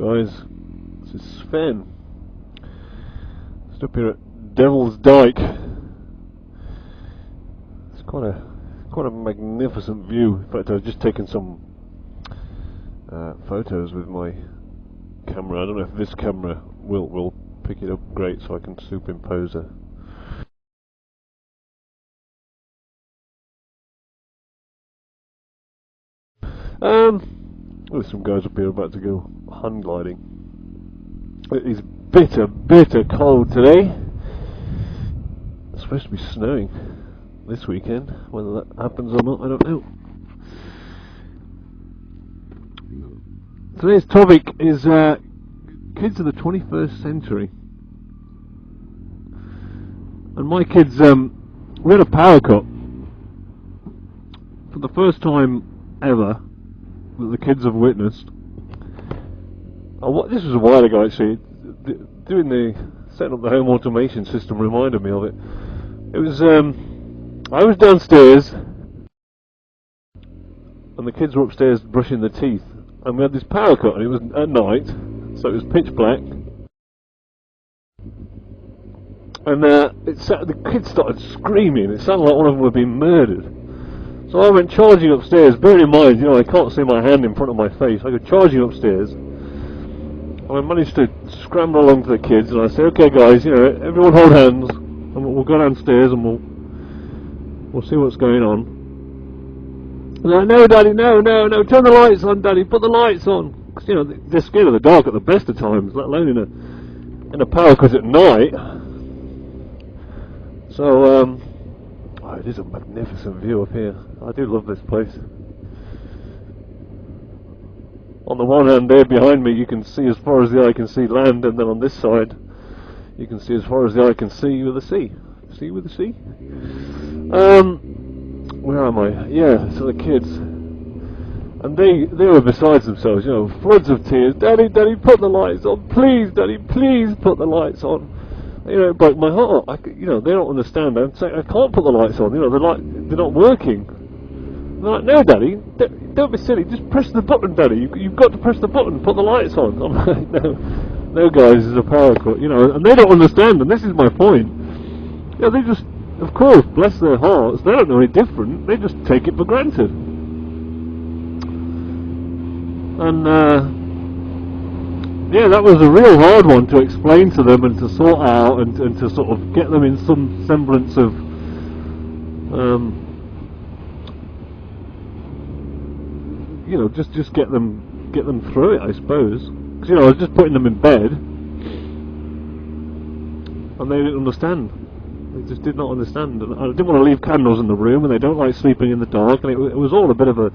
Guys, this is Sven. Just up here at Devil's Dyke. It's quite a magnificent view. In fact, I was just taking some photos with my camera. I don't know if this camera will pick it up great, so I can superimpose a there's some guys up here about to go hang gliding. It is bitter cold today. It's supposed to be snowing this weekend. Whether that happens or not, I don't know. Today's topic is kids of the 21st century. And my kids, we had a power cut for the first time ever that the kids have witnessed. This was a while ago actually. Setting up the home automation system reminded me of it. It was I was downstairs and the kids were upstairs brushing their teeth, and we had this power cut, and it was at night, so it was pitch black. And the kids started screaming. It sounded like one of them were being murdered. So I went charging upstairs, bearing in mind, I can't see my hand in front of my face. I go charging upstairs, and I managed to scramble along to the kids, and I said, okay guys, everyone hold hands, and we'll go downstairs and we'll see what's going on. And no daddy, no, turn the lights on daddy, put the lights on. Because, they're scared of the dark at the best of times, let alone in a power cut at night. So, it is a magnificent view up here. I do love this place. On the one hand there behind me you can see as far as the eye can see land, and then on this side you can see as far as the eye can see with the sea. See with the sea? Where am I? Yeah, so the kids. And they were besides themselves, floods of tears. Daddy, put the lights on. Please, Daddy, please put the lights on. It broke my heart. They don't understand. I'm saying I can't put the lights on. They're not working. They're like, no, Daddy, don't be silly. Just press the button, Daddy. You've got to press the button. Put the lights on. I'm like, no, guys, it's a power cut. And they don't understand. And this is my point. They just, of course, bless their hearts. They don't know any different. They just take it for granted. And that was a real hard one to explain to them and to sort out and to sort of get them in some semblance of just get them through it, I suppose. Because I was just putting them in bed and they didn't understand. They just did not understand. And I didn't want to leave candles in the room, and they don't like sleeping in the dark, and it was all a bit of a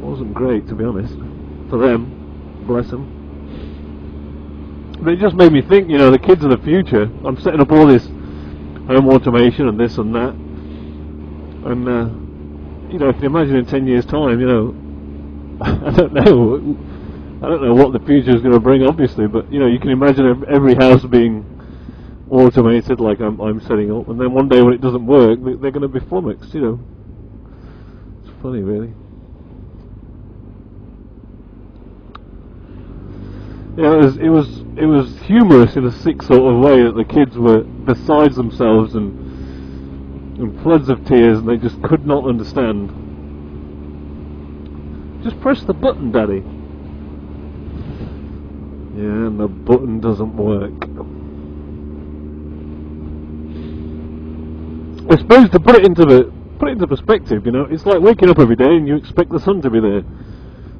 wasn't great, to be honest, for them, bless them. But it just made me think, the kids of the future. I'm setting up all this home automation and this and that, and if you imagine in 10 years' time, I don't know what the future is going to bring, obviously, but you can imagine every house being automated like I'm setting up, and then one day when it doesn't work, they're going to be flummoxed. It's funny, really. It was humorous in a sick sort of way that the kids were besides themselves and in floods of tears, and they just could not understand. Just press the button, Daddy. Yeah, and the button doesn't work. I suppose to put it into perspective, it's like waking up every day and you expect the sun to be there.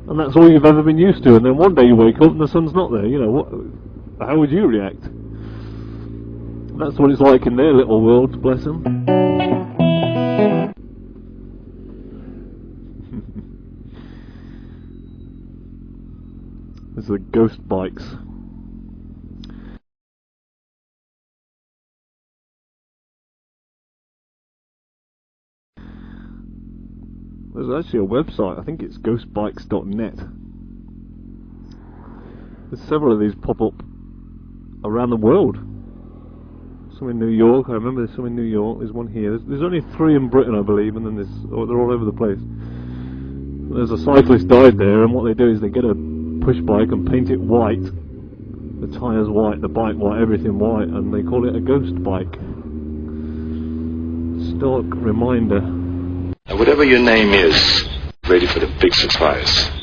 And that's all you've ever been used to, and then one day you wake up and the sun's not there. How would you react? That's what it's like in their little world, bless them. This is the Ghostbikes. There's actually a website, I think it's ghostbikes.net. There's several of these pop up around the world. Some in New York, I remember there's some in New York, there's one here. There's only 3 in Britain, I believe, and then they're all over the place. There's a cyclist died there, and what they do is they get a push bike and paint it white, the tyres white, the bike white, everything white, and they call it a ghost bike. Stark reminder. Whatever your name is, ready for the big surprise.